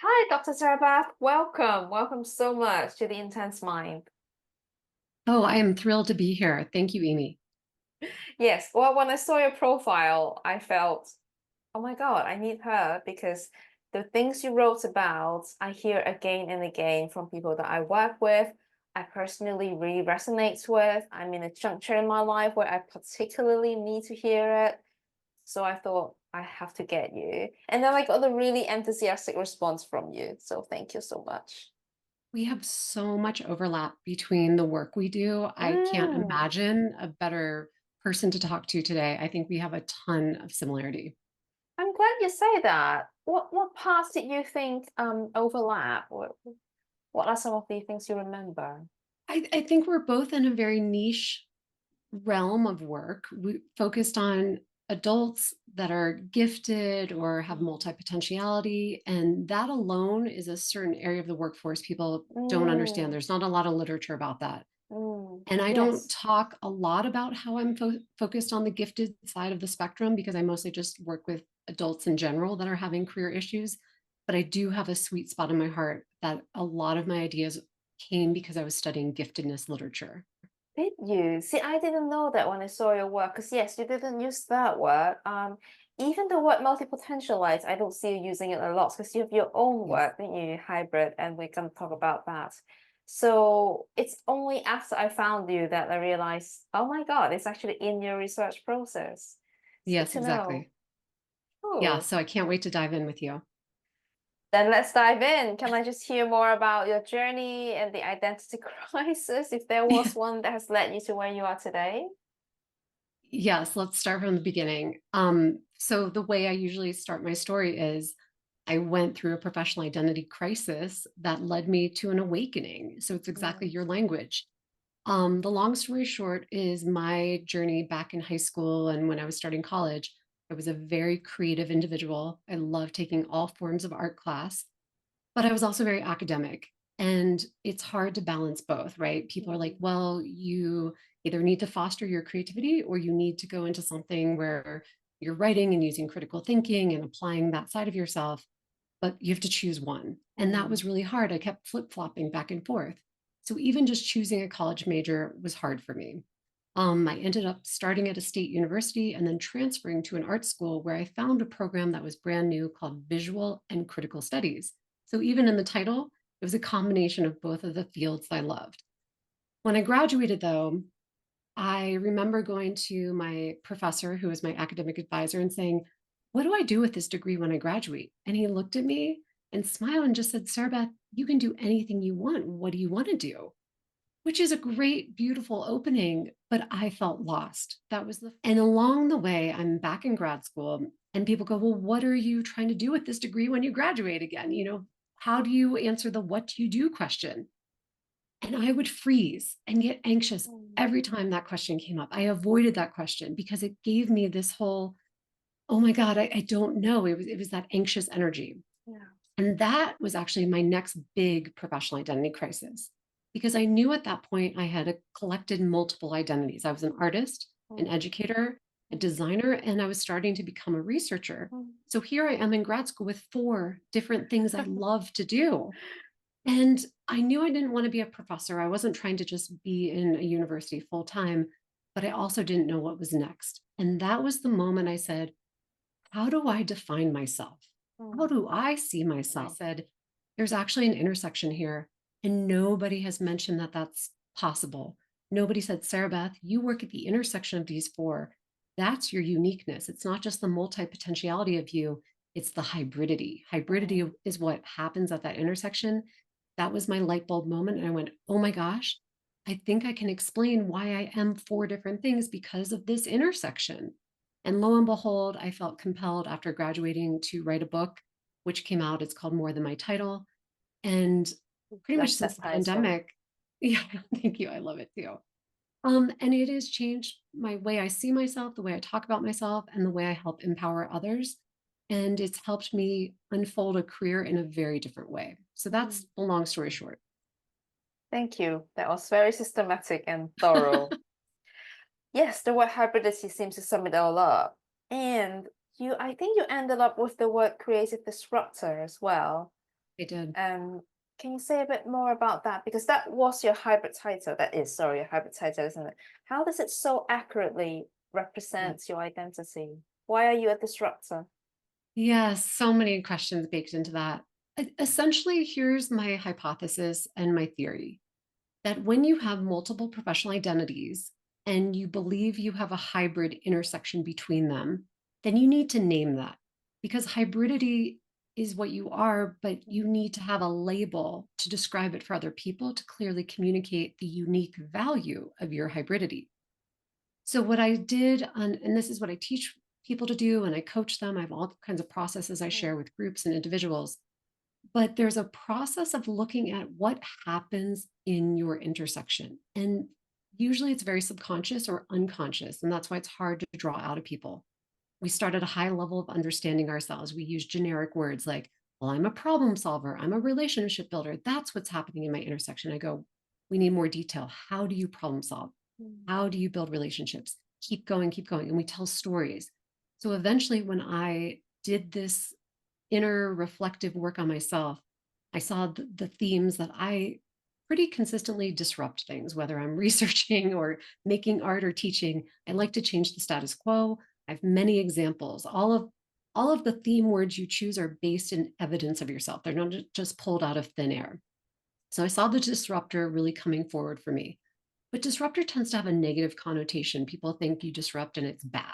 Hi, Dr. Sarabeth. Welcome. Welcome so much to the Intense Mind. Oh, I am thrilled to be here. Thank you, Amy. Yes, well, when I saw your profile, I felt, oh my God, I need her because the things you wrote about, I hear again and again from people that I work with, I personally really resonate with. I'm in a juncture in my life where I particularly need to hear it. So I thought I have to get you. And then I got a really enthusiastic response from you. So thank you so much. We have so much overlap between the work we do. I can't Mm. imagine a better person to talk to today. I think we have a ton of similarity. I'm glad you say that. What parts did you think overlap? What are some of the things you remember? I think we're both in a very niche realm of work. We focused on adults that are gifted or have multipotentiality, and that alone is a certain area of the workforce people don't understand. Mm, There's not a lot of literature about that. And I don't yes. talk a lot about how I'm focused on the gifted side of the spectrum because I mostly just work with adults in general that are having career issues. But I do have a sweet spot in my heart that a lot of my ideas came because I was studying giftedness literature. Did you? See, I didn't know that when I saw your work, because yes, you didn't use that word. Even the word multipotentialite, I don't see you using it a lot because you have your own Yes. word, don't you? Hybrid, and we're gonna talk about that. So it's only after I found you that I realized, oh my God, it's actually in your research process. It's good Yes, to know. exactly. Yeah. Cool. So I can't wait to dive in with you. Then let's dive in. Can I just hear more about your journey and the identity crisis, if there was one that has led you to where you are today? Yes, let's start from the beginning. So the way I usually start my story is I went through a professional identity crisis that led me to an awakening. So it's exactly Mm, your language. The long story short is my journey back in high school and when I was starting college. I was a very creative individual. I loved taking all forms of art class, but I was also very academic. And it's hard to balance both, right? People are like, mm, well, you either need to foster your creativity or you need to go into something where you're writing and using critical thinking and applying that side of yourself, but you have to choose one. And that mm, was really hard. I kept flip flopping back and forth. So even just choosing a college major was hard for me. I ended up starting at a state university and then transferring to an art school where I found a program that was brand new called Visual and Critical Studies. So even in the title, it was a combination of both of the fields I loved. When I graduated, though, I remember going to my professor, who was my academic advisor, and saying, what do I do with this degree when I graduate? And he looked at me and smiled and just said, Sarabeth, you can do anything you want. What do you want to do? Which is a great, beautiful opening, but I felt lost. And along the way, I'm back in grad school, and people go, well, what are you trying to do with this degree when you graduate again? How do you answer the what do you do question? And I would freeze and get anxious mm. every time that question came up. I avoided that question because it gave me this whole, oh my God, I don't know. It was that anxious energy. Yeah. And that was actually my next big professional identity crisis because I knew at that point I had collected multiple identities. I was an artist, an Mm, educator, a mm, designer, and I was starting to become a researcher. mm. So here I am in grad school with four different things I love to do. And I knew I didn't want to be a professor. I wasn't trying to just be in a university full time, but I also didn't know what was next. And that was the moment I said, how do I define myself? How Mm. do I see myself? I said, there's actually an intersection here, and nobody has mentioned that that's possible. Nobody said, Sarabeth, you work at the intersection of these four. That's your uniqueness. It's not just the multi-potentiality of you, it's the hybridity. Hybridity Mm. is what happens at that intersection. That was my light bulb moment. And I went, oh my gosh, I think I can explain why I am four different things because of this intersection. And lo and behold, I felt compelled after graduating to write a book, which came out. It's called More Than My Title. And pretty much Love since that the title. pandemic, yeah, thank you. I love it too. And it has changed my way I see myself, the way I talk about myself, and the way I help empower others. And it's helped me unfold a career in a very different way. So Mm. that's the long story short. Thank you. That was very systematic and thorough. Yes, the word hybridity seems to sum it all up. And I think you ended up with the word creative disruptor as well. I did. Can you say a bit more about that? Because that was your hybrid title. That is, sorry, your hybrid title, isn't it? How does it so accurately Yeah. represent your identity? Why are you a disruptor? Yes, so many questions baked into that. Essentially, here's my hypothesis and my theory that when you have multiple professional identities and you believe you have a hybrid intersection between them, then you need to name that because hybridity is what you are, but you need to have a label to describe it for other people to clearly communicate the unique value of your hybridity. So what I did and this is what I teach people to do and I coach them. I have all kinds of processes I Mm, share with groups and individuals. But there's a process of looking at what happens in your intersection. And usually it's very subconscious or unconscious. And that's why it's hard to draw out of people. We start at a high level of understanding ourselves. We use generic words like, well, I'm a problem solver, I'm a relationship builder. That's what's happening in my intersection. I go, we need more detail. How do you problem solve? mm, How do you build relationships? Keep going, keep going. And we tell stories. So eventually, when I did this inner reflective work on myself, I saw the themes that I pretty consistently disrupt things, whether I'm researching or making art or teaching. I like to change the status quo. I have many examples. All of the theme words you choose are based in evidence of yourself. They're not just pulled out of thin air. So I saw the disruptor really coming forward for me. But disruptor tends to have a negative connotation. People think you disrupt and it's bad.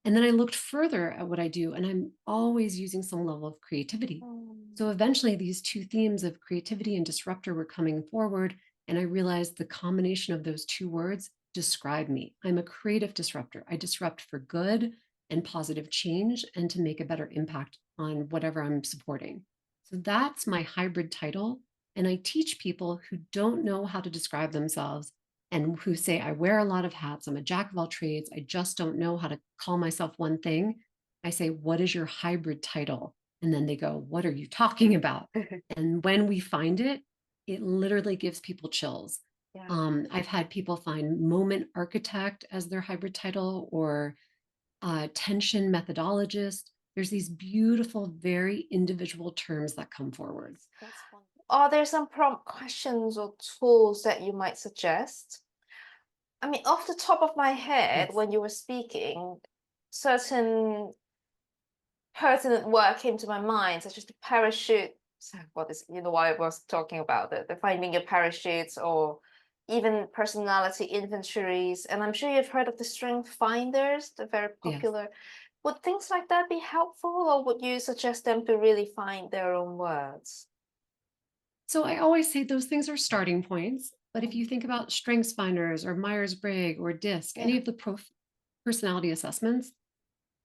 And then I looked further at what I do, and I'm always using some level of creativity. mm, So eventually, these two themes of creativity and disruptor were coming forward. And I realized the combination of those two words describe me. I'm a creative disruptor. I disrupt for good and positive change and to make a better impact on whatever I'm supporting. So that's my hybrid title. And I teach people who don't know how to describe themselves and who say, I wear a lot of hats. I'm a jack of all trades. I just don't know how to call myself one thing. I say, what is your hybrid title? And then they go, what are you talking about? And when we find it, it literally gives people chills. yeah. I've had people find moment architect as their hybrid title or tension methodologist. There's these beautiful, very individual terms that come forward. That's wonderful. Are there some prompt questions or tools that you might suggest? I mean, off the top of my head, Yes. when you were speaking, certain pertinent work came to my mind, such as the parachute. What is, you know, what I was talking about, the finding your parachutes, or even personality inventories. And I'm sure you've heard of the strength finders, they're very Yes. popular. Would things like that be helpful, or would you suggest them to really find their own words? So I always say those things are starting points. But if you Mm, think about strengths finders or Myers-Briggs or DISC, any yeah. of the personality assessments,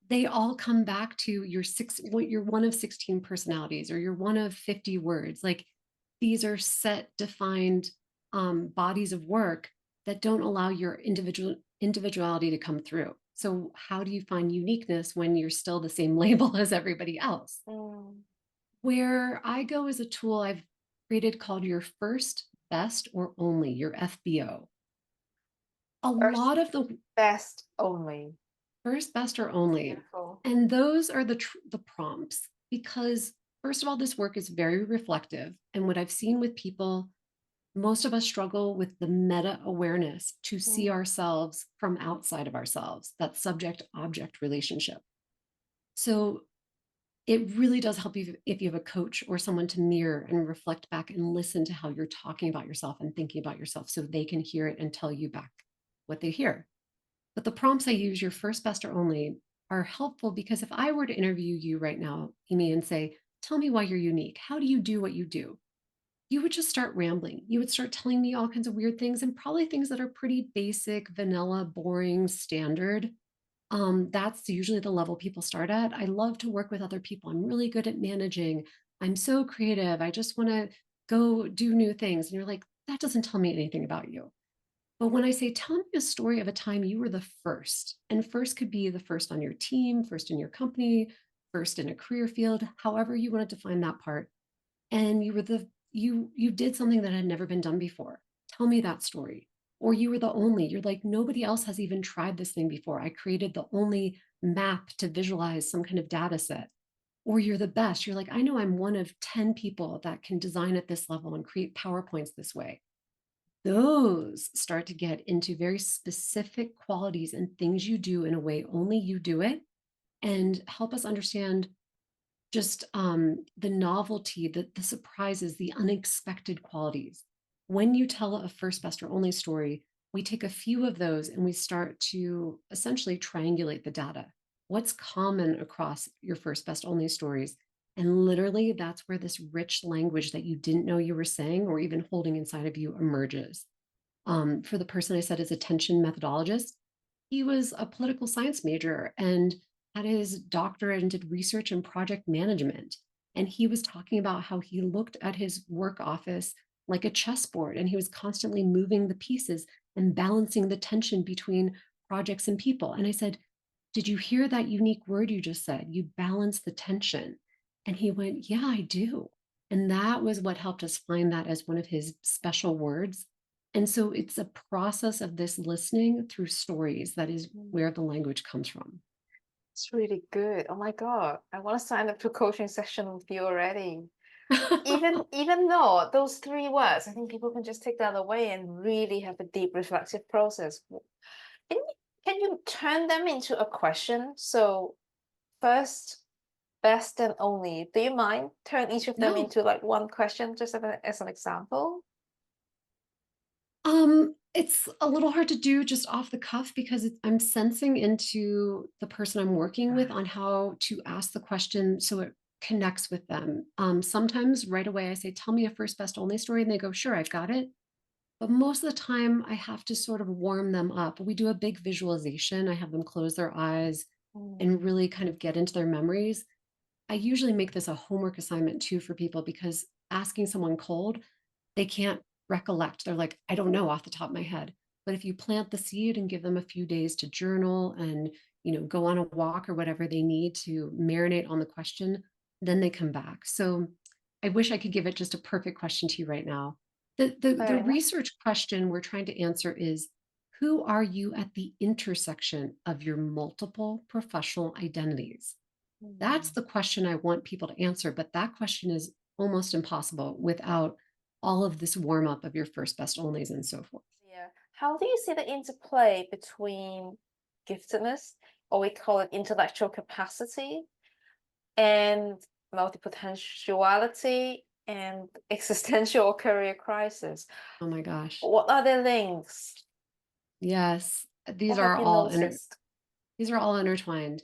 they all come back to your what you're one of 16 personalities or you're one of 50 words. Like these are set, defined bodies of work that don't allow your individuality to come through. So how do you find uniqueness when you're still the same label as everybody else? Mm. Where I go is a tool I've created called your first, best, or only, your FBO. A First, lot of the best, only. first, best, or only. Beautiful. And those are the prompts because first of all, this work is very reflective. And what I've seen with people, most of us struggle with the meta awareness to see Mm, ourselves from outside of ourselves, that subject object relationship. So it really does help you if you have a coach or someone to mirror and reflect back and listen to how you're talking about yourself and thinking about yourself so they can hear it and tell you back what they hear. But the prompts I use, your first, best, or only, are helpful because if I were to interview you right now, Imi, and say, tell me why you're unique, how do you do what you do? You would just start rambling. You would start telling me all kinds of weird things and probably things that are pretty basic, vanilla, boring, standard. That's usually the level people start at. I love to work with other people. I'm really good at managing. I'm so creative. I just want to go do new things. And you're like, that doesn't tell me anything about you. But when I say, tell me a story of a time you were the first, and first could be the first on your team, first in your company, first in a career field, however you want to define that part, and you were you did something that had never been done before. Tell me that story. Or you were the only, you're like, nobody else has even tried this thing before. I created the only map to visualize some kind of data set. or you're the best. You're like, I know I'm one of 10 people that can design at this level and create PowerPoints this way. Those start to get into very specific qualities and things you do in a way only you do it, and help us understand just the novelty, the surprises, the unexpected qualities. When you tell a first, best, or only story, we take a few of those and we start to essentially triangulate the data. What's common across your first, best, only stories? And literally, that's where this rich language that you didn't know you were saying or even holding inside of you emerges. For the person I said is attention methodologist, he was a political science major and had his doctorate and did research and project management. And he was talking about how he looked at his work office like a chessboard, and he was constantly moving the pieces and balancing the tension between projects and people. And I said, did you hear that unique word you just said? You balance the tension. And he went, yeah, I do. And that was what helped us find that as one of his special words. And so it's a process of this listening through stories that is Mm. where the language comes from. It's really good. Oh my God. I want to sign up to a coaching session with you already. Even though those three words, I think people can just take that away and really have a deep reflective process. Can you, can you turn them into a question? So first, best, and only. Do you mind turn each of them No. into like one question, just as an example? It's a little hard to do just off the cuff because I'm sensing into the person I'm working with on how to ask the question so it connects with them. Sometimes right away I say, tell me a first, best, only story, and they go, sure, I've got it. But most of the time I have to sort of warm them up. We do a big visualization. I have them close their eyes Mm. and really kind of get into their memories. I usually make this a homework assignment too for people because asking someone cold, they can't recollect. They're like, I don't know off the top of my head. But if you plant the seed and give them a few days to journal and, go on a walk or whatever they need to marinate on the question, then they come back. So I wish I could give it just a perfect question to you right now. The Fair enough. research question we're trying to answer is, who are you at the intersection of your multiple professional identities? That's Mm. the question I want people to answer, but that question is almost impossible without all of this warm up of your first, best, onlys and so forth. Yeah. How do you see the interplay between giftedness, or we call it intellectual capacity, and multipotentiality and existential or career crisis? Oh my gosh. What are the links? Yes, What have you noticed? these are all intertwined.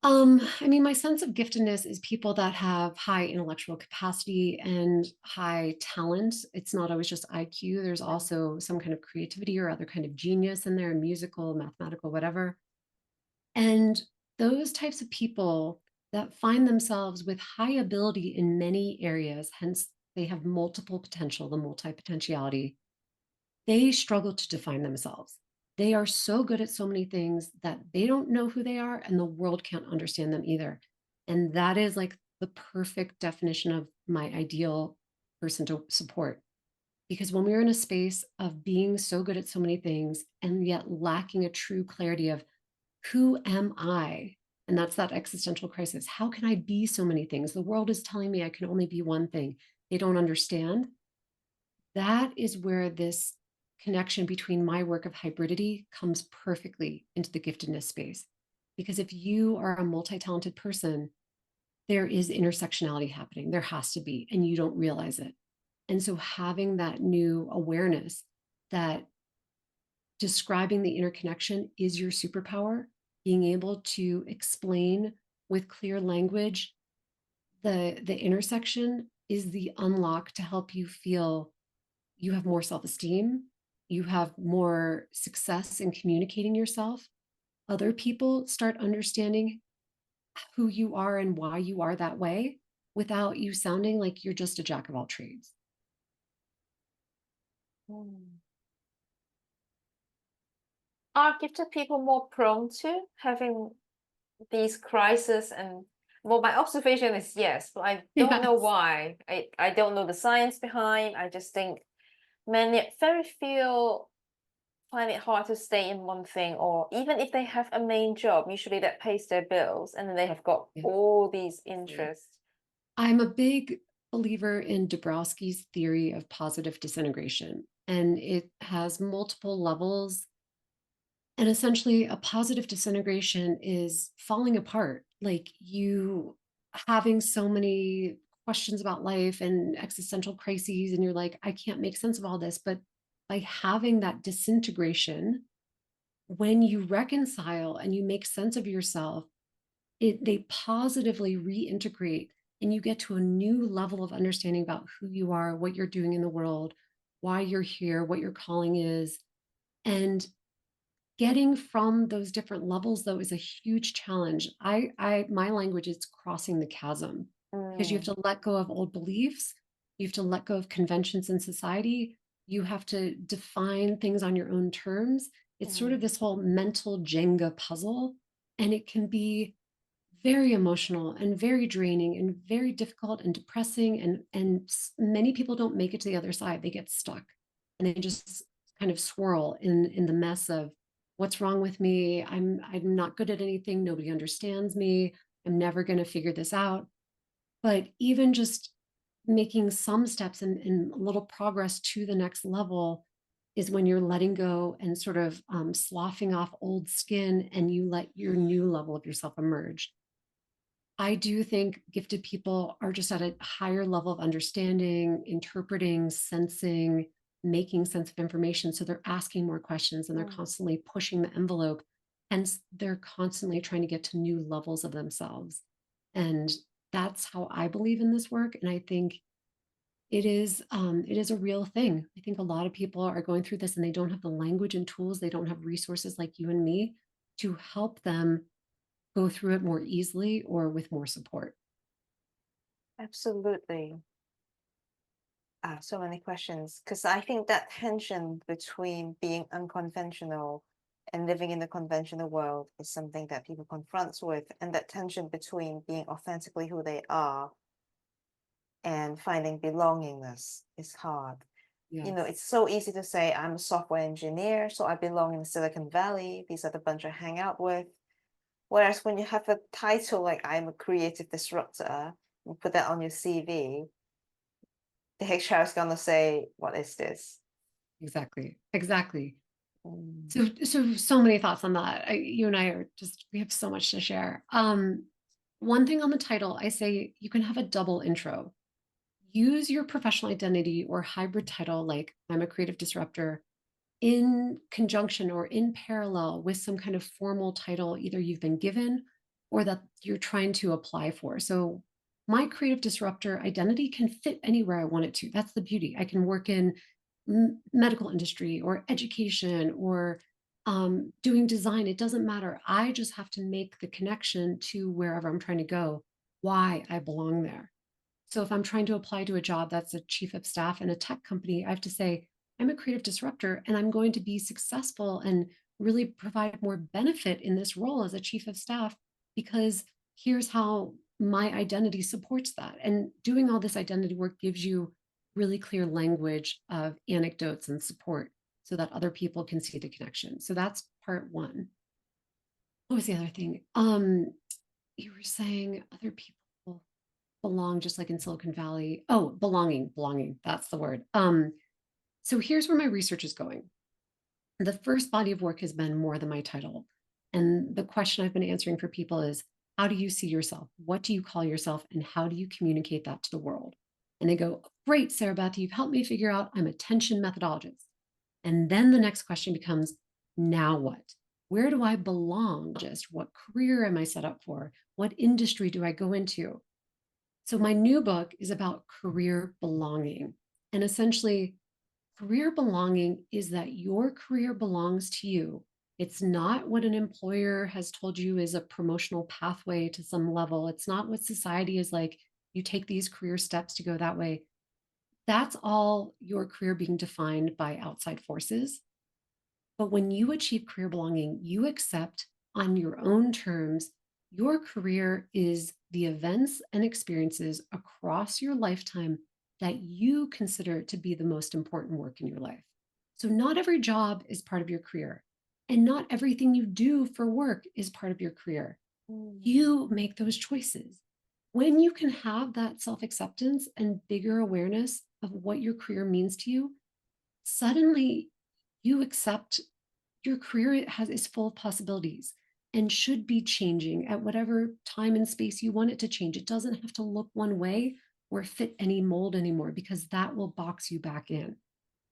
I mean, my sense of giftedness is people that have high intellectual capacity and high talent. It's not always just IQ. There's Yeah. also some kind of creativity or other kind of genius in there, musical, mathematical, whatever. And those types of people that find themselves with high ability in many areas, hence they have multiple potential, the multipotentiality, they struggle to define themselves. They are so good at so many things that they don't know who they are, and the world can't understand them either. And that is like the perfect definition of my ideal person to support. Because when we're in a space of being so good at so many things and yet lacking a true clarity of who am I? And that's that existential crisis. How can I be so many things? The world is telling me I can only be one thing. They don't understand. That is where this connection between my work of hybridity comes perfectly into the giftedness space. Because if you are a multi talented person, there is intersectionality happening. There has to be, and you don't realize it. And so having that new awareness that describing the interconnection is your superpower, being able to explain with clear language the intersection is the unlock to help you feel you have more self-esteem, you have more success in communicating yourself. Other people start understanding who you are and why you are that way without you sounding like you're just a jack of all trades. Mm. Are gifted people more prone to having these crises? And well, my observation is yes, but I don't know Yes. why. I don't know the science behind. I just think many, very few find it hard to stay in one thing, or even if they have a main job, usually that pays their bills, and then they have got Yeah, all these absolutely. interests. I'm a big believer in Dabrowski's theory of positive disintegration, and it has multiple levels. And essentially, a positive disintegration is falling apart, like you having so many questions about life and existential crises, and you're like, I can't make sense of all this. But by having that disintegration, when you reconcile and you make sense of yourself, they positively reintegrate and you get to a new level of understanding about who you are, what you're doing in the world, why you're here, what your calling is. And getting from those different levels though is a huge challenge. I my language is crossing the chasm, because you have Mm, to let go of old beliefs, you have to let go of conventions in society, you have to define things on your own terms. It's sort of mm, this whole mental Jenga puzzle, and it can be very emotional and very draining and very difficult and depressing, and many people don't make it to the other side. They get stuck and they just kind of swirl in the mess of what's wrong with me. I'm not good at anything. Nobody understands me. I'm never going to figure this out. But even just making some steps and a little progress to the next level is when you're letting go and sort of sloughing off old skin, and you let your new level of yourself emerge. I do think gifted people are just at a higher level of understanding, interpreting, sensing, making sense of information. So they're asking more questions and they're mm. constantly pushing the envelope. And they're constantly trying to get to new levels of themselves. And that's how I believe in this work. And I think it is a real thing. I think a lot of people are going through this and they don't have the language and tools, they don't have resources like you and me to help them go through it more easily or with more support. Absolutely. So many questions, because I think that tension between being unconventional and living in the conventional world is something that people confront with, and that tension between being authentically who they are and finding belongingness is hard. You know, Yes, it's so easy to say I'm a software engineer, so I belong in Silicon Valley. These are the bunch I hang out with. Whereas when you have a title like I'm a creative disruptor, you put that on your CV, the HR is gonna say, "What is this?" exactly. Exactly. Mm, So many thoughts on that. You and I are just, we have so much to share. One thing on the title, I say you can have a double intro. Use your professional identity or hybrid title, like I'm a creative disruptor, in conjunction or in parallel with some kind of formal title either you've been given or that you're trying to apply for. So my creative disruptor identity can fit anywhere I want it to. That's the beauty. I can work in medical industry or education or doing design. It doesn't matter. I just have to make the connection to wherever I'm trying to go, why I belong there. So if I'm trying to apply to a job that's a chief of staff in a tech company, I have to say, I'm a creative disruptor and I'm going to be successful and really provide more benefit in this role as a chief of staff, because here's how my identity supports that. And doing all this identity work gives you really clear language of anecdotes and support so that other people can see the connection. So that's part one. What was the other thing? You were saying other people belong just like in Silicon Valley. Oh, belonging. That's the word. So here's where my research is going. The first body of work has been more than my title. And the question I've been answering for people is, how do you see yourself? What do you call yourself? And how do you communicate that to the world? And they go, great, Sarabeth, you've helped me figure out I'm a tension methodologist. And then the next question becomes, now what? Where do I belong? Just what career am I set up for? What industry do I go into? So, my new book is about career belonging. And essentially, career belonging is that your career belongs to you. It's not what an employer has told you is a promotional pathway to some level. It's not what society is like. You take these career steps to go that way. That's all your career being defined by outside forces. But when you achieve career belonging, you accept on your own terms, your career is the events and experiences across your lifetime that you consider to be the most important work in your life. So, not every job is part of your career, and not everything you do for work is part of your career. Mm. You make those choices. When you can have that self acceptance and bigger awareness of what your career means to you, suddenly you accept your career has is full of possibilities and should be changing at whatever time and space you want it to change. It doesn't have to look one way or fit any mold anymore because that will box you back in.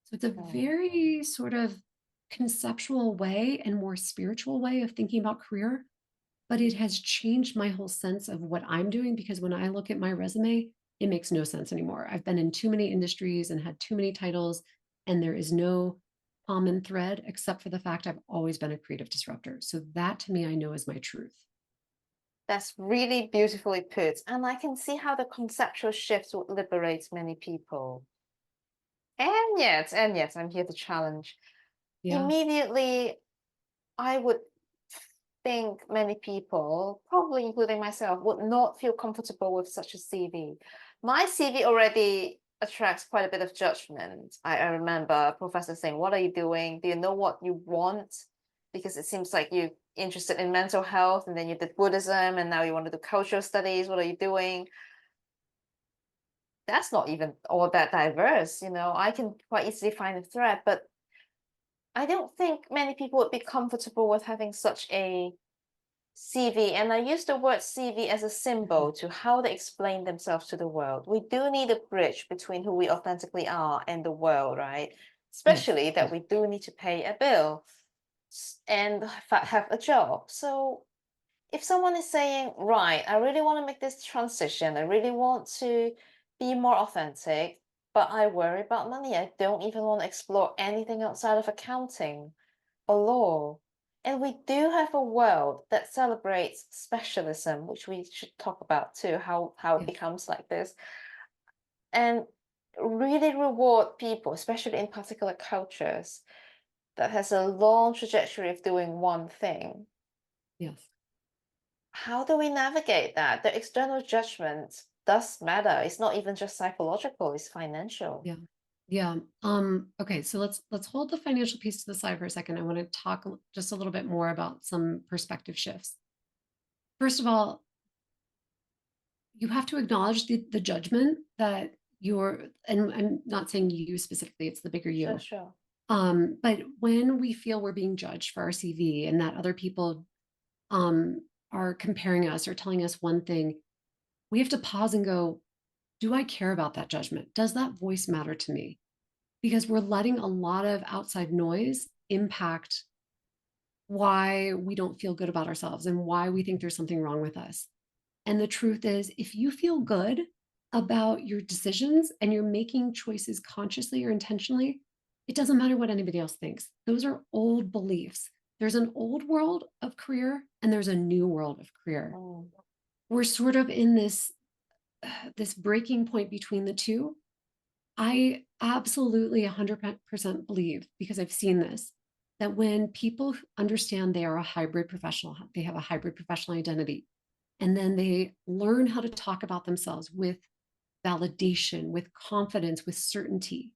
So it's a Mm. very sort of conceptual way and more spiritual way of thinking about career, but it has changed my whole sense of what I'm doing because when I look at my resume, it makes no sense anymore. I've been in too many industries and had too many titles, and there is no common thread except for the fact I've always been a creative disruptor. So that to me, I know is my truth. That's really beautifully put. And I can see how the conceptual shift would liberate many people. And yet, I'm here to challenge. Yeah. Immediately, I would think many people, probably including myself, would not feel comfortable with such a CV. My CV already attracts quite a bit of judgment. I remember a professor saying, "What are you doing? Do you know what you want?" Because it seems like you're interested in mental health and then you did Buddhism and now you want to do cultural studies. What are you doing? That's not even all that diverse. I can quite easily find a thread, but I don't think many people would be comfortable with having such a CV, and I use the word CV as a symbol to how they explain themselves to the world. We do need a bridge between who we authentically are and the world, right? Yes. Especially that Yes. we do need to pay a bill and have a job. So if someone is saying, right, I really want to make this transition, I really want to be more authentic, but I worry about money. I don't even want to explore anything outside of accounting a law. And we do have a world that celebrates specialism, which we should talk about too, how it Yes. becomes like this, and really reward people, especially in particular cultures that has a long trajectory of doing one thing. Yes. How do we navigate that? The external judgment does matter. It's not even just psychological, it's financial. Yeah. Yeah. Okay. So let's hold the financial piece to the side for a second. I want to talk just a little bit more about some perspective shifts. First of all, you have to acknowledge the judgment that you're, and I'm not saying you specifically, it's the bigger Sure, you. sure. But when we feel we're being judged for our CV and that other people um, are comparing us or telling us one thing, we have to pause and go, do I care about that judgment? Does that voice matter to me? Because we're letting a lot of outside noise impact why we don't feel good about ourselves and why we think there's something wrong with us. And the truth is, if you feel good about your decisions and you're making choices consciously or intentionally, it doesn't matter what anybody else thinks. Those are old beliefs. There's an old world of career and there's a new world of career. Mm. We're sort of in this breaking point between the two. I absolutely 100% believe, because I've seen this, that when people understand they are a hybrid professional, they have a hybrid professional identity, and then they learn how to talk about themselves with validation, with confidence, with certainty,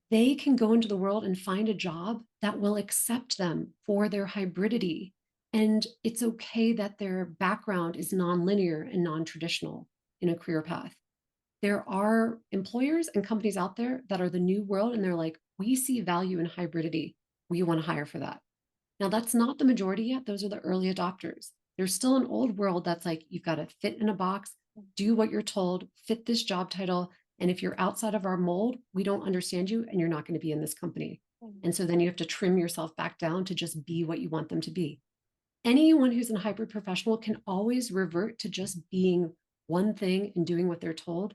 they can go into the world and find a job that will accept them for their hybridity. And it's okay that their background is nonlinear and non-traditional in a career path. There are employers and companies out there that are the new world, and they're like, we see value in hybridity. We want to hire for that. Now, that's not the majority yet. Those are the early adopters. There's still an old world that's like, you've got to fit in a box, do what you're told, fit this job title. And if you're outside of our mold, we don't understand you and you're not going to be in this company. Mm. And so then you have to trim yourself back down to just be what you want them to be. Anyone who's a hybrid professional can always revert to just being one thing and doing what they're told.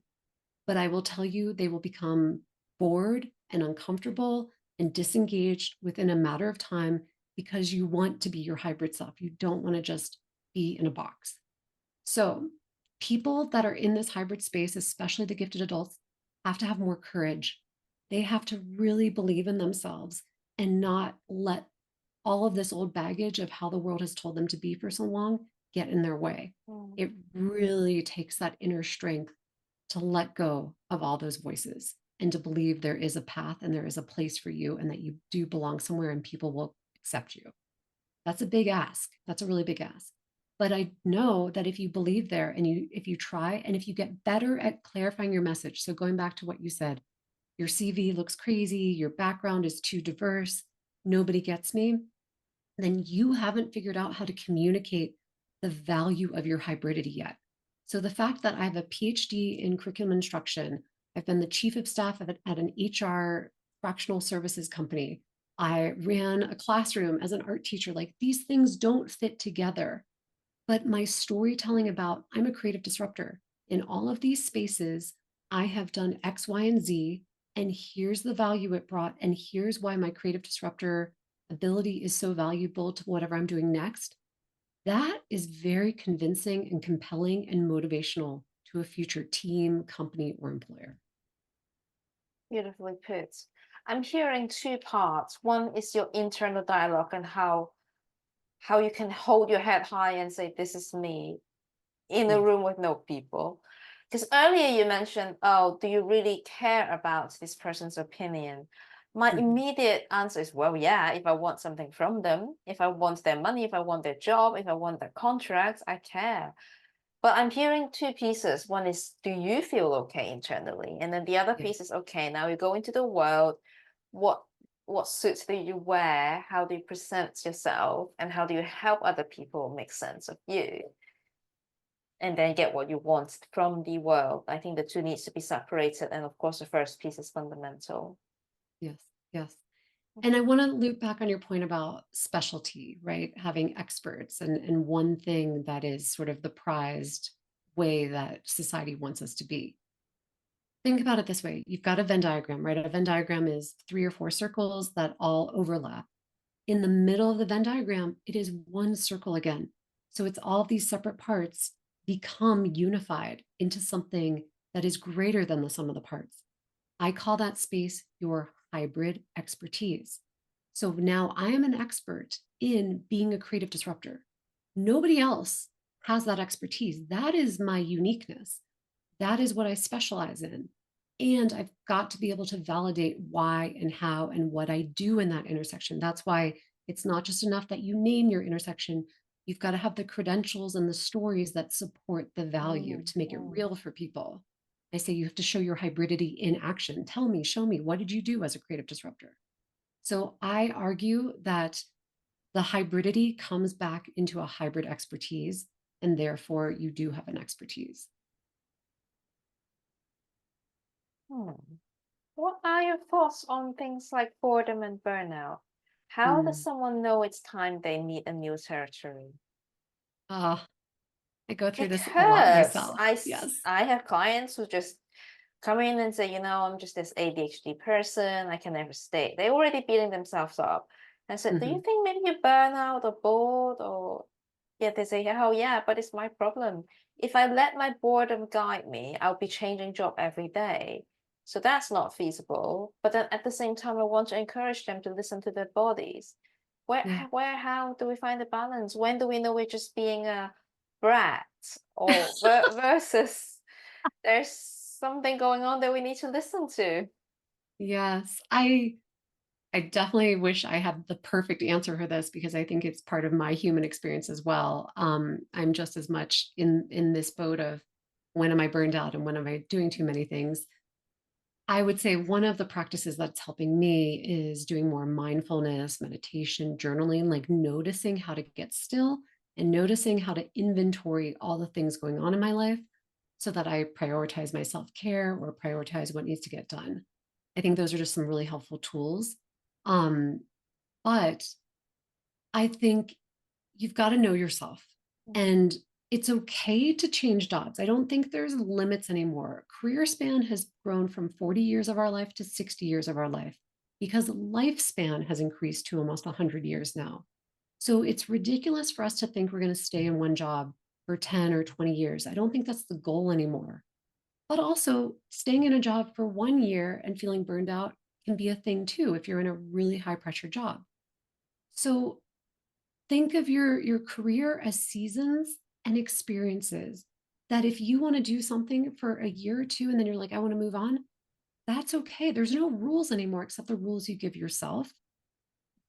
But I will tell you, they will become bored and uncomfortable and disengaged within a matter of time because you want to be your hybrid self. You don't want to just be in a box. So, people that are in this hybrid space, especially the gifted adults, have to have more courage. They have to really believe in themselves and not let all of this old baggage of how the world has told them to be for so long get in their way. Mm. It really takes that inner strength to let go of all those voices. and to believe there is a path and there is a place for you and that you do belong somewhere and people will accept you. That's a big ask. That's a really big ask. But I know that if you believe there and if you try and if you get better at clarifying your message. So going back to what you said, your CV looks crazy, your background is too diverse, nobody gets me, then you haven't figured out how to communicate the value of your hybridity yet. So the fact that I have a PhD in curriculum instruction, I've been the chief of staff at an HR fractional services company. I ran a classroom as an art teacher. Like these things don't fit together. But my storytelling about I'm a creative disruptor in all of these spaces, I have done X, Y, and Z, and here's the value it brought, and here's why my creative disruptor ability is so valuable to whatever I'm doing next. That is very convincing and compelling and motivational to a future team, company, or employer. Beautifully put. I'm hearing two parts. One is your internal dialogue and how you can hold your head high and say, this is me in a Yes. room with no people. Because earlier you mentioned, oh, do you really care about this person's opinion? My Mhm. immediate answer is, well, yeah, if I want something from them, if I want their money, if I want their job, if I want their contracts, I care. But I'm hearing two pieces. One is, do you feel okay internally? And then the other Yes. piece is, okay, now you go into the world. What what suits do you wear? How do you present yourself? And how do you help other people make sense of you? And then get what you want from the world. I think the two needs to be separated. And of course, the first piece is fundamental. Yes. Yes. And I want to loop back on your point about specialty, right? Having experts and one thing that is sort of the prized way that society wants us to be. Think about it this way. You've got a Venn diagram, right? A Venn diagram is 3 or 4 circles that all overlap. In the middle of the Venn diagram, it is one circle again. So it's all of these separate parts become unified into something that is greater than the sum of the parts. I call that space your hybrid expertise. So now I am an expert in being a creative disruptor. Nobody else has that expertise. That is my uniqueness. That is what I specialize in. And I've got to be able to validate why and how and what I do in that intersection. That's why it's not just enough that you name your intersection. You've got to have the credentials and the stories that support the value Mm, to make it mm. real for people. I say you have to show your hybridity in action. Tell me, show me, what did you do as a creative disruptor? So I argue that the hybridity comes back into a hybrid expertise, and therefore you do have an expertise. Hmm. What are your thoughts on things like boredom and burnout? How does Mm. someone know it's time they meet a new territory? Uh, I go through this a lot Because myself. Yes. I have clients who just come in and say, I'm just this ADHD person. I can never stay. They're already beating themselves up. I said, do you Mhm. think maybe you burn out or bored or yeah, they say, oh yeah, but it's my problem. If I let my boredom guide me, I'll be changing job every day. So that's not feasible. But then at the same time, I want to encourage them to listen to their bodies. Yeah. How do we find the balance? When do we know we're just being a brat or versus there's something going on that we need to listen to? Yes. I definitely wish I had the perfect answer for this because I think it's part of my human experience as well. I'm just as much in this boat of when am I burned out and when am I doing too many things. I would say one of the practices that's helping me is doing more mindfulness, meditation, journaling, like noticing how to get still and noticing how to inventory all the things going on in my life so that I prioritize my self care or prioritize what needs to get done. I think those are just some really helpful tools. Um, but I think you've got to know yourself and it's okay to change jobs. I don't think there's limits anymore. Career span has grown from 40 years of our life to 60 years of our life because lifespan has increased to almost 100 years now. So it's ridiculous for us to think we're going to stay in one job for 10 or 20 years. I don't think that's the goal anymore. But also, staying in a job for 1 year and feeling burned out can be a thing too if you're in a really high pressure job. So think of your career as seasons and experiences that if you want to do something for a year or two and then you're like, I want to move on, That's okay. There's no rules anymore except the rules you give yourself.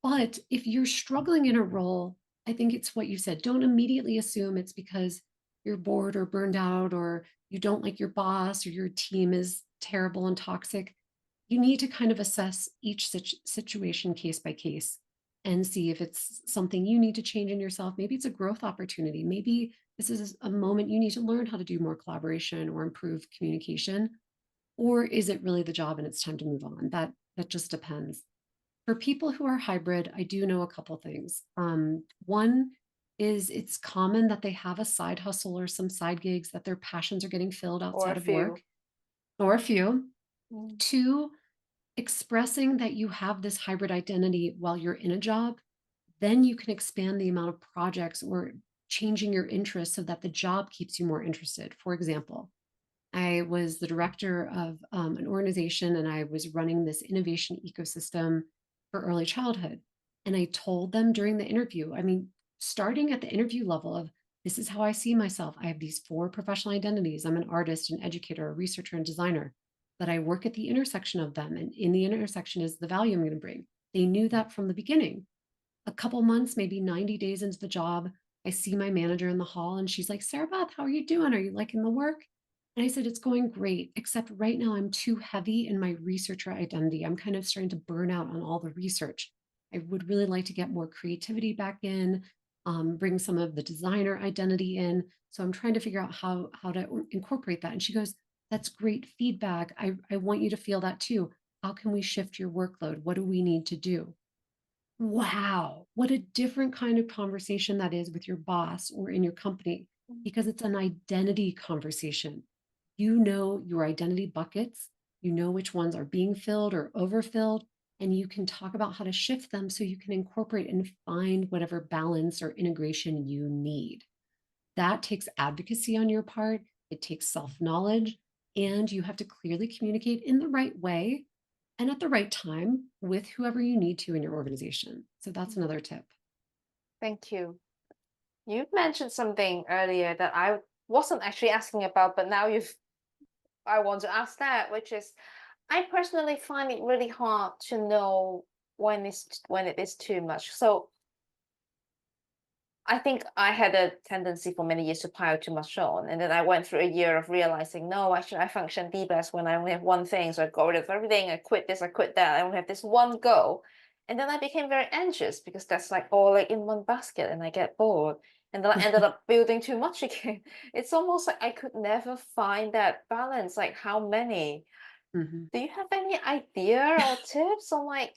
But if you're struggling in a role, I think it's what you said. Don't immediately assume it's because you're bored or burned out or you don't like your boss or your team is terrible and toxic. You need to kind of assess each situation case by case and see if it's something you need to change in yourself. Maybe it's a growth opportunity. Maybe this is a moment you need to learn how to do more collaboration or improve communication. Or is it really the job and it's time to move on? That just depends. For people who are hybrid, I do know a couple things. One is it's common that they have a side hustle or some side gigs that their passions are getting filled or a outside of work, few. or a few. Mm. Two, expressing that you have this hybrid identity while you're in a job, then you can expand the amount of projects or changing your interests so that the job keeps you more interested. For example, I was the director of an organization and I was running this innovation ecosystem for early childhood. And I told them during the interview, I mean, starting at the interview level of this is how I see myself. I have these four professional identities. I'm an artist, an educator, a researcher, and designer, but I work at the intersection of them. And in the intersection is the value I'm going to bring. They knew that from the beginning. A couple months, maybe 90 days into the job, I see my manager in the hall and she's like, Sarabeth, how are you doing? Are you liking the work? And I said, it's going great, except right now I'm too heavy in my researcher identity. I'm kind of starting to burn out on all the research. I would really like to get more creativity back in, bring some of the designer identity in. So I'm trying to figure out how to incorporate that. And she goes, that's great feedback. I want you to feel that too. How can we shift your workload? What do we need to do? Wow, what a different kind of conversation that is with your boss or in your company because it's an identity conversation. You know your identity buckets, you know which ones are being filled or overfilled, and you can talk about how to shift them so you can incorporate and find whatever balance or integration you need. That takes advocacy on your part, it takes self knowledge, and you have to clearly communicate in the right way and at the right time with whoever you need to in your organization. So that's another tip. Thank you. You mentioned something earlier that I wasn't actually asking about, but now I want to ask that, which is I personally find it really hard to know when it is too much. So I think I had a tendency for many years to pile too much on. And then I went through a year of realizing, no, actually, I function the best when I only have one thing. So I got rid of everything. I quit this, I quit that. I only have this one goal. And then I became very anxious because that's like all like in one basket and I get bored. And then I ended up building too much again. It's almost like I could never find that balance. Like, how many? Mhm. Do you have any idea or tips on like,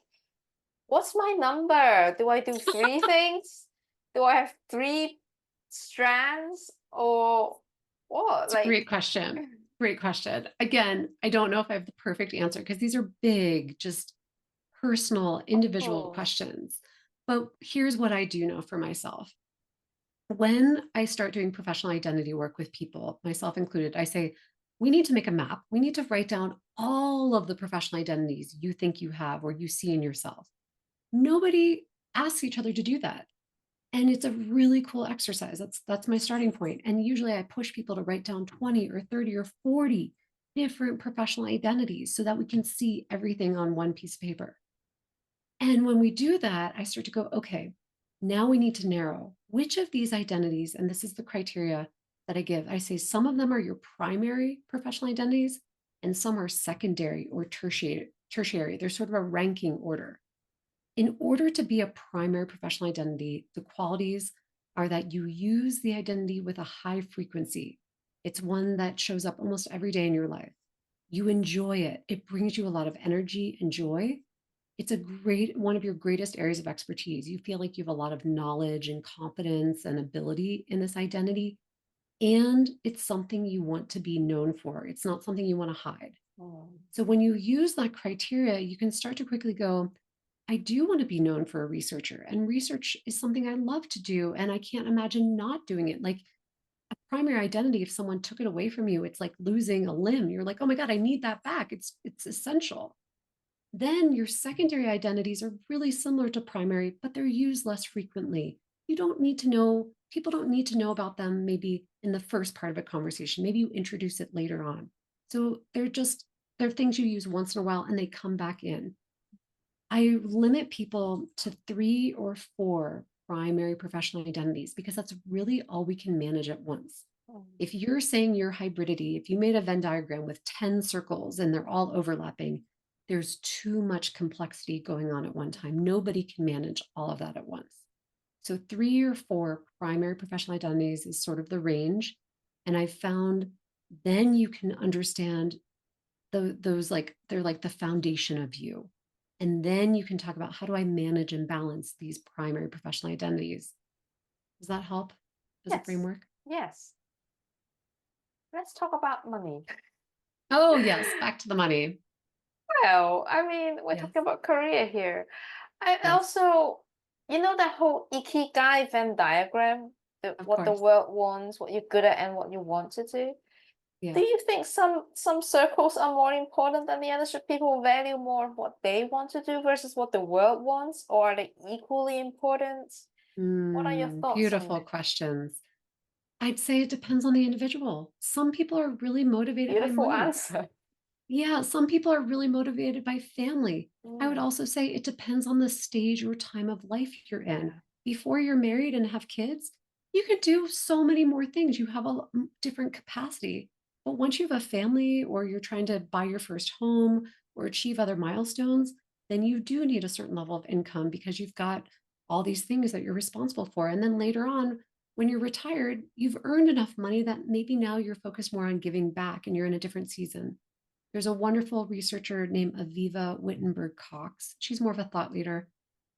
what's my number? Do I do three things? Do I have three strands or what? It's a great Like, question. Great question. Again, I don't know if I have the perfect answer because these are big, just personal, of individual course. questions. But here's what I do know for myself. When I start doing professional identity work with people, myself included, I say, we need to make a map. We need to write down all of the professional identities you think you have or you see in yourself. Nobody asks each other to do that. And it's a really cool exercise. That's my starting point. And usually I push people to write down 20 or 30 or 40 different professional identities so that we can see everything on one piece of paper. And when we do that, I start to go, okay, now we need to narrow which of these identities, and this is the criteria that I give. I say some of them are your primary professional identities, and some are secondary or tertiary. They're sort of a ranking order. In order to be a primary professional identity, the qualities are that you use the identity with a high frequency. It's one that shows up almost every day in your life. You enjoy it. It brings you a lot of energy and joy. It's a great one of your greatest areas of expertise. You feel like you have a lot of knowledge and competence and ability in this identity. And it's something you want to be known for. It's not something you want to hide. Mm. So when you use that criteria, you can start to quickly go, I do want to be known for a researcher, and research is something I love to do. And I can't imagine not doing it. Like a primary identity, if someone took it away from you, it's like losing a limb. You're like, oh my God, I need that back. It's essential. Then your secondary identities are really similar to primary, but they're used less frequently. You don't need to know, people don't need to know about them maybe in the first part of a conversation. Maybe you introduce it later on. So they're just they're things you use once in a while and they come back in. I limit people to 3 or 4 primary professional identities because that's really all we can manage at once. Mm. If you're saying your hybridity, if you made a Venn diagram with 10 circles and they're all overlapping, there's too much complexity going on at one time. Nobody can manage all of that at once. So 3 or 4 primary professional identities is sort of the range. And I found then you can understand those, like they're like the foundation of you. And then you can talk about, how do I manage and balance these primary professional identities? Does that help as a Yes. framework? Yes. Let's talk about money. Oh, yes. Back to the money. Well, I mean, we're Yes. talking about career here. I Yes. also, that whole Ikigai Venn diagram, Of what the course. world wants, what you're good at, and what you want to do. Do Yes. you think some circles are more important than the others? Should people value more what they want to do versus what the world wants, or are they equally important? What are your thoughts on Beautiful this? questions. I'd say it depends on the individual. Some people are really motivated by Beautiful money. answer. Yeah, some people are really motivated by family. I would Mm, also say it depends on the stage or time of life you're in. yeah. Before you're married and have kids, you can do so many more things. You have a different capacity. But once you have a family or you're trying to buy your first home or achieve other milestones, then you do need a certain level of income because you've got all these things that you're responsible for. And then later on, when you're retired, you've earned enough money that maybe now you're focused more on giving back and you're in a different season. There's a wonderful researcher named Aviva Wittenberg Cox. She's more of a thought leader.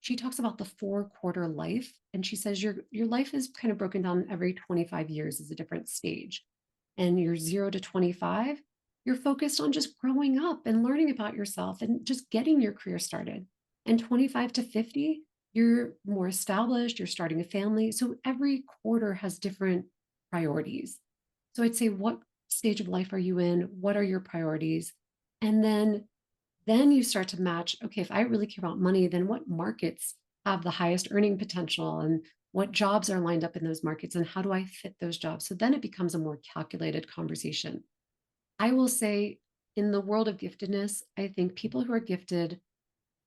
She talks about the 4-quarter life, and she says your life is kind of broken down every 25 years as a different stage. And your 0 to 25, you're focused on just growing up and learning about yourself and just getting your career started. And 25 to 50, you're more established, you're starting a family. So every quarter has different priorities. So I'd say, what stage of life are you in? What are your priorities? And then you start to match, okay, if I really care about money, then what markets have the highest earning potential and what jobs are lined up in those markets and how do I fit those jobs? So then it becomes a more calculated conversation. I will say, in the world of giftedness, I think people who are gifted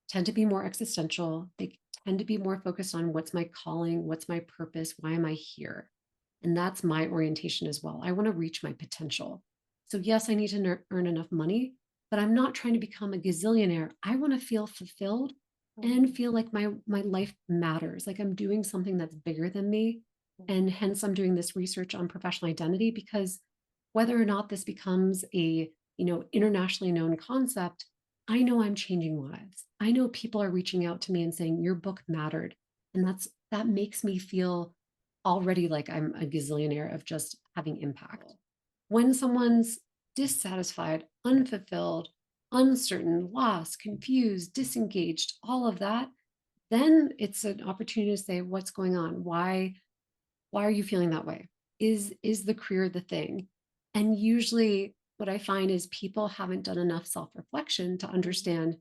tend to be more existential. They tend to be more focused on, what's my calling? What's my purpose? Why am I here? And that's my orientation as well. I want to reach my potential. So, yes, I need to earn enough money, but I'm not trying to become a gazillionaire. I want to feel fulfilled and Mm, feel like my life matters, like I'm doing something that's bigger than me. mm, And hence, I'm doing this research on professional identity, because whether or not this becomes a internationally known concept, I know I'm changing lives. I know people are reaching out to me and saying, your book mattered. And that makes me feel already like I'm a gazillionaire of just having impact. When someone's dissatisfied, unfulfilled, uncertain, lost, confused, disengaged, all of that, then it's an opportunity to say, what's going on? Why are you feeling that way? Is the career the thing? And usually what I find is people haven't done enough self-reflection to mm, understand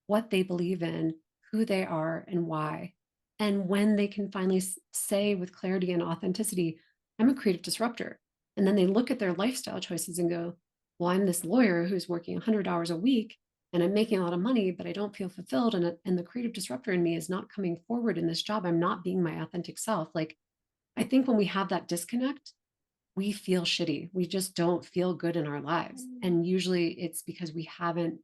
what they believe in, who they are, and why. And when they can finally say with clarity and authenticity, I'm a creative disruptor. And then they look at their lifestyle choices and go, well, I'm this lawyer who's working 100 hours a week and I'm making a lot of money, but I don't feel fulfilled. And the creative disruptor in me is not coming forward in this job. I'm not being my authentic self. Like, I think when we have that disconnect, we feel shitty. We just don't feel good in our lives. mm, And usually it's because we haven't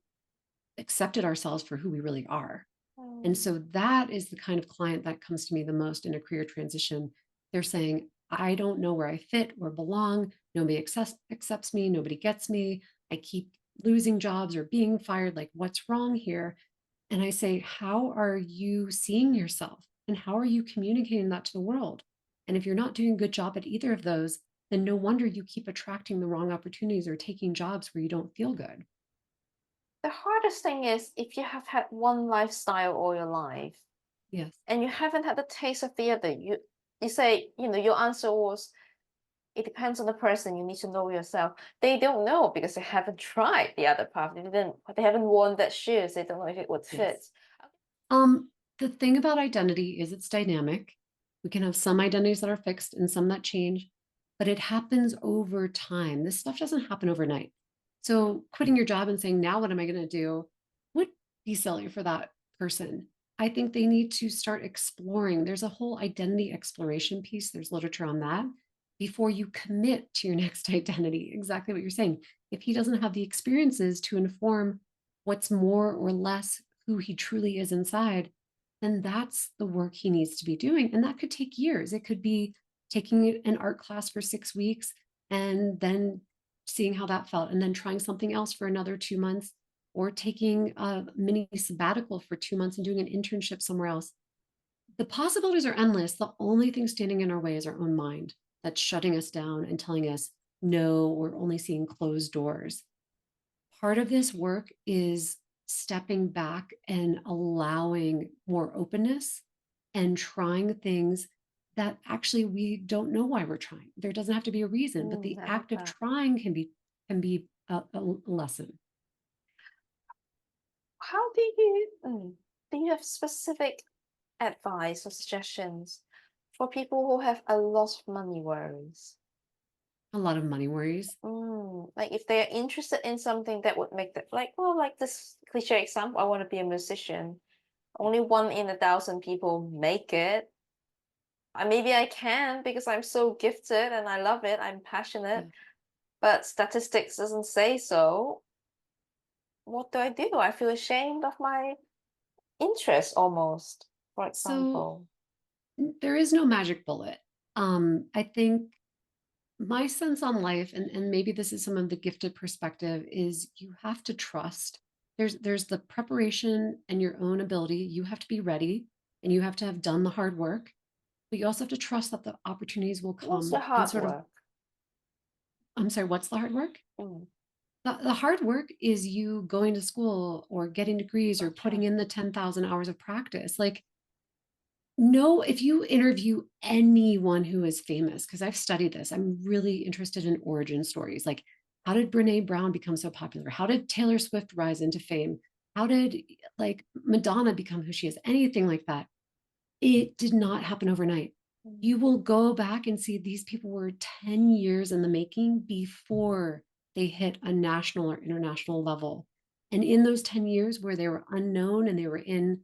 accepted ourselves for who we really are. And mm. so that is the kind of client that comes to me the most in a career transition. They're saying, I don't know where I fit or belong. Nobody accepts me. Nobody gets me. I keep losing jobs or being fired. Like, what's wrong here? And I say, how are you seeing yourself? And how are you communicating that to the world? And if you're not doing a good job at either of those, then no wonder you keep attracting the wrong opportunities or taking jobs where you don't feel good. The hardest thing is if you have had one lifestyle all your life Yes. and you haven't had the taste of the other. You say, your answer was, it depends on the person. You need to know yourself. They don't know because they haven't tried the other path. They haven't worn that shoes. They don't know if it would fit. Yes. Um, the thing about identity is it's dynamic. We can have some identities that are fixed and some that change, but it happens over time. This stuff doesn't happen overnight. So quitting your job and saying, now what am I going to do would be silly for that person. I think they need to start exploring. There's a whole identity exploration piece. There's literature on that before you commit to your next identity. Exactly what you're saying. If he doesn't have the experiences to inform what's more or less who he truly is inside, then that's the work he needs to be doing. And that could take years. It could be taking an art class for 6 weeks and then seeing how that felt, and then trying something else for another 2 months, or taking a mini sabbatical for 2 months and doing an internship somewhere else. The possibilities are endless. The only thing standing in our way is our own mind that's shutting us down and telling us, no, we're only seeing closed doors. Part of this work is stepping back and allowing more openness and trying things that actually we don't know why we're trying. There doesn't have to be a reason, but the I love act of that. trying can be a lesson. How do you have specific advice or suggestions for people who have a lot of money worries? A lot of money worries. Like if they're interested in something that would make them like, well, like this cliche example, I want to be a musician. Only 1 in 1,000 people make it. Maybe I can because I'm so gifted and I love it. I'm passionate, Yeah. but statistics doesn't say so. What do I do? I feel ashamed of my interest almost, for So example. there is no magic bullet. I think my sense on life, and maybe this is some of the gifted perspective, is you have to trust. There's the preparation and your own ability. You have to be ready and you have to have done the hard work, but you also have to trust that the opportunities will What's the come in hard sort of, work? I'm sorry, what's the hard work? Mm, The hard work is you going to school or getting degrees or putting gotcha. in the 10,000 hours of practice. Like, no, if you interview anyone who is famous, because I've studied this, I'm really interested in origin stories. Like, how did Brene Brown become so popular? How did Taylor Swift rise into fame? How did like Madonna become who she is? Anything like that. It did not happen overnight. Mm, You will go back and see these people were 10 years in the making before they hit a national or international level. And in those 10 years where they were unknown and they were in,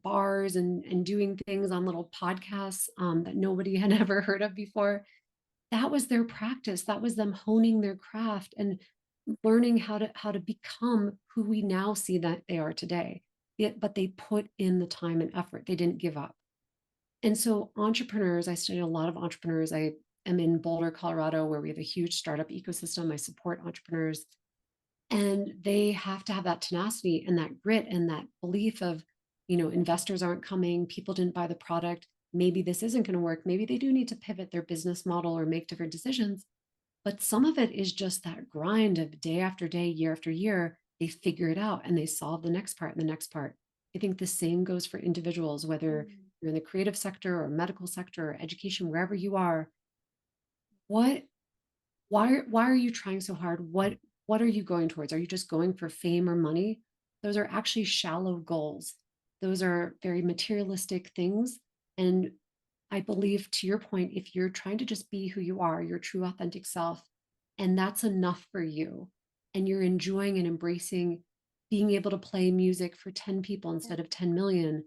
bars and doing things on little podcasts that nobody had ever heard of before, that was their practice. That was them honing their craft and learning how to become who we now see that they are today. But they put in the time and effort. They didn't give up. And so entrepreneurs, I study a lot of entrepreneurs. I am in Boulder, Colorado, where we have a huge startup ecosystem. I support entrepreneurs, and they have to have that tenacity and that grit and that belief of, investors aren't coming, people didn't buy the product, maybe this isn't going to work. Maybe they do need to pivot their business model or make different decisions. But some of it is just that grind of day after day, year after year. They figure it out and they solve the next part and the next part. I think the same goes for individuals, whether mm, you're in the creative sector or medical sector or education, wherever you are. What, why are you trying so hard? What are you going towards? Are you just going for fame or money? Those are actually shallow goals. Those are very materialistic things. And I believe, to your point, if you're trying to just be who you are, your true authentic self, and that's enough for you, and you're enjoying and embracing being able to play music for 10 people mm, instead of 10 million,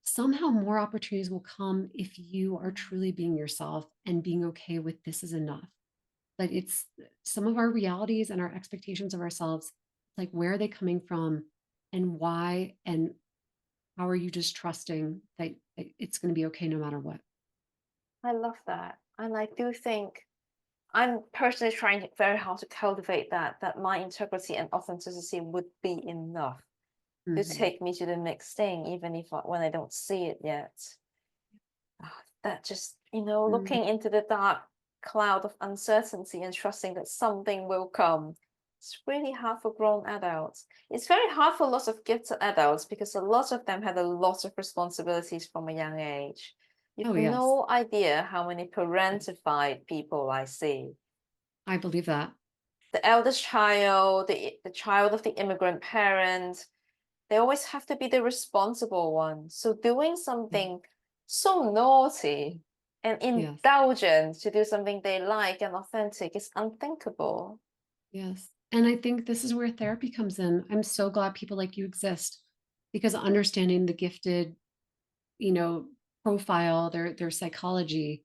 somehow more opportunities will come if you are mm. truly being yourself and being okay with this is enough. But it's some of our realities and our expectations of ourselves, like where are they coming from and why, and how are you just trusting that it's going to be okay no matter what? I love that. And I do think I'm personally trying very hard to cultivate that my integrity and authenticity would be enough to Mhm. take me to the next thing, even if when I don't see it yet. That just, Mm. looking into the dark cloud of uncertainty and trusting that something will come. It's really hard for grown adults. It's very hard for lots of gifted adults because a lot of them had a lot of responsibilities from a young age. You've Oh, yes. no idea how many parentified people I see. I believe that. The eldest child, the child of the immigrant parent, they always have to be the responsible one. So doing Yeah. something so naughty and Yes. indulgent to do something they like and authentic is unthinkable. Yes. And I think this is where therapy comes in. I'm so glad people like you exist because understanding the gifted, you know, profile, their psychology,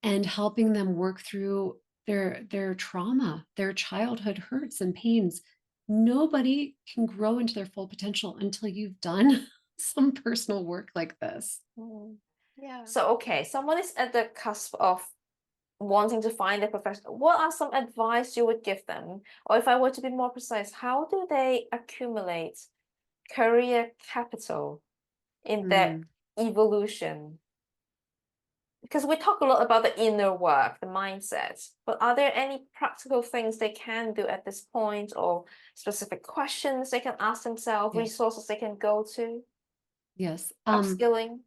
and helping them work through their trauma, their childhood hurts and pains. Nobody can grow into their full potential until you've done some personal work like this. Mm. Yeah. So, okay, someone is at the cusp of wanting to find a profession. What are some advice you would give them? Or if I were to be more precise, how do they accumulate career capital in their Mm, evolution? Because we talk a lot about the inner work, the mindset, but are there any practical things they can do at this point, or specific questions they can ask themselves, yes, resources they can go to, yes. upskilling?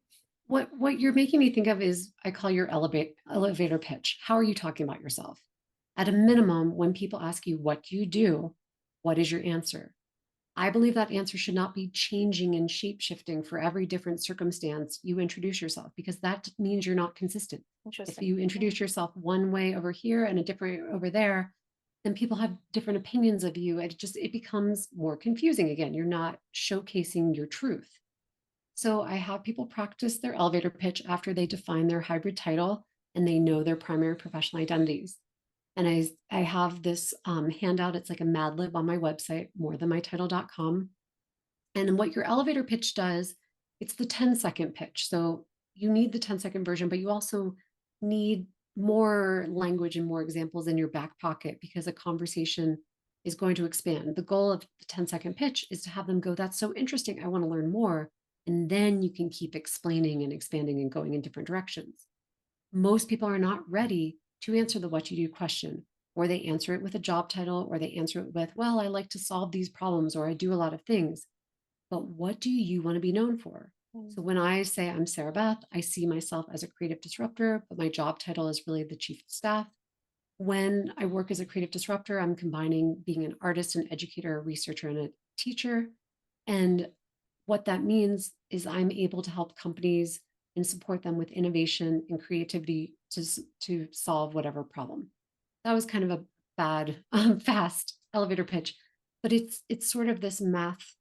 What you're making me think of is I call your elevator pitch. How are you talking about yourself? At a minimum, when people ask you what do you do, what is your answer? I believe that answer should not be changing and shape shifting for every different circumstance you introduce yourself, because that means you're not consistent. If Interesting. you introduce yourself one way over here and a different over there, then people have different opinions of you. It becomes more confusing again. You're not showcasing your truth. So I have people practice their elevator pitch after they define their hybrid title and they know their primary professional identities. And I have this handout. It's like a Mad Lib on my website, morethanmytitle.com. And what your elevator pitch does, it's the 10-second pitch. So you need the 10-second version, but you also need more language and more examples in your back pocket because a conversation is going to expand. The goal of the 10-second pitch is to have them go, that's so interesting. I want to learn more. And then you can keep explaining and expanding and going in different directions. Most people are not ready to answer the what you do question, or they answer it with a job title, or they answer it with, well, I like to solve these problems, or I do a lot of things. But what do you want to be known for? Mm. So when I say I'm Sarabeth, I see myself as a creative disruptor, but my job title is really the chief of staff. When I work as a creative disruptor, I'm combining being an artist, an educator, a researcher, and a teacher. And what that means is I'm able to help companies and support them with innovation and creativity to solve whatever problem. That was kind of a bad, fast elevator pitch, but it's sort of this math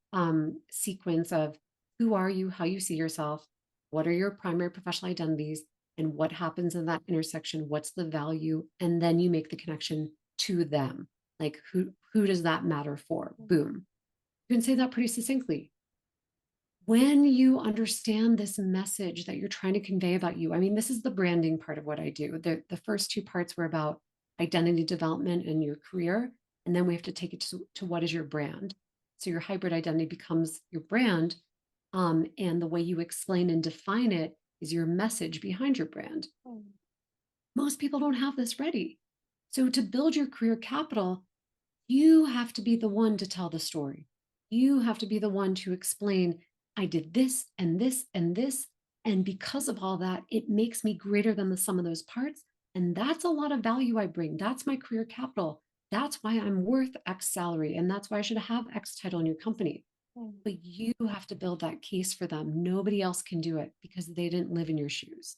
sequence of who are you, how you see yourself, what are your primary professional identities, and what happens in that intersection, what's the value, and then you make the connection to them. Like who does that matter for? Boom. You can say that pretty succinctly. When you understand this message that you're trying to convey about you, I mean, this is the branding part of what I do. The first two parts were about identity development and your career. And then we have to take it to what is your brand. So your hybrid identity becomes your brand. And the way you explain and define it is your message behind your brand. Mm. Most people don't have this ready. So to build your career capital, you have to be the one to tell the story. You have to be the one to explain, I did this and this and this. And because of all that, it makes me greater than the sum of those parts. And that's a lot of value I bring. That's my career capital. That's why I'm worth X salary. And that's why I should have X title in your company. Mm. But you have to build that case for them. Nobody else can do it because they didn't live in your shoes.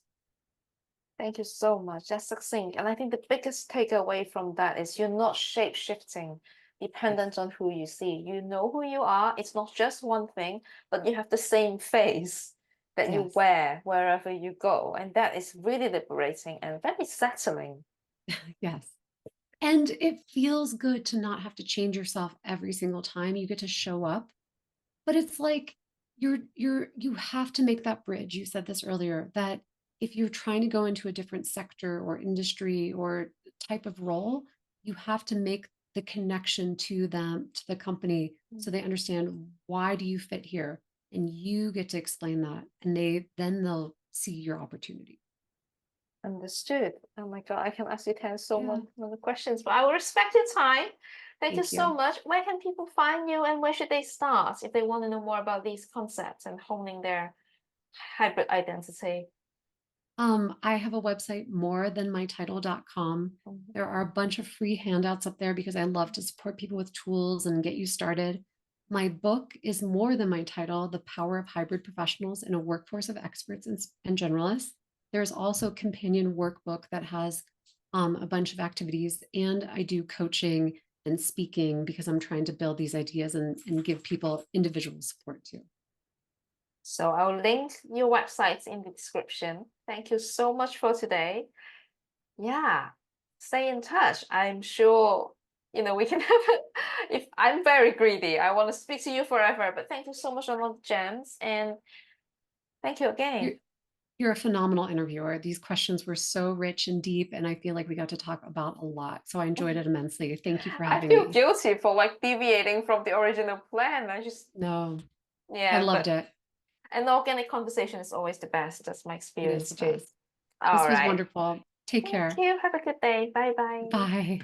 Thank you so much. That's succinct. And I think the biggest takeaway from that is you're not shape shifting Yes. dependent on who you see. You know who you are. It's not just one thing, but you have the same face that you Yes. wear wherever you go. And that is really liberating and very settling. Yes. And it feels good to not have to change yourself every single time you get to show up. But it's like you have to make that bridge. You said this earlier that if you're trying to go into a different sector or industry or type of role, you have to make the connection to them, to the company, so they understand why do you fit here? And you get to explain that. And they'll see your opportunity. Understood. Oh my God, I can ask you 10 so Yeah. many questions, but I will respect your time. Thank you Thank so you. much. Where can people find you and where should they start if they want to know more about these concepts and honing their hybrid identity? I have a website, morethanmytitle.com. Mhm. There are a bunch of free handouts up there because I love to support people with tools and get you started. My book is More Than My Title, The Power of Hybrid Professionals in a Workforce of Experts and Generalists. There's also a companion workbook that has a bunch of activities, and I do coaching and speaking because I'm trying to build these ideas and give people individual support too. So I'll link your websites in the description. Thank you so much for today. Yeah, stay in touch. I'm sure, we can have it. If I'm very greedy, I want to speak to you forever. But thank you so much on all the gems. And thank you You're, again. you're a phenomenal interviewer. These questions were so rich and deep, and I feel like we got to talk about a lot. So I enjoyed it immensely. Thank you for I having feel me. guilty for like deviating from the original plan. No, I Yeah, loved but it. an organic conversation is always the best. That's my It is experience the too. best. All This was right. wonderful. Take Thank care. you. Have a good day. Bye bye. Bye.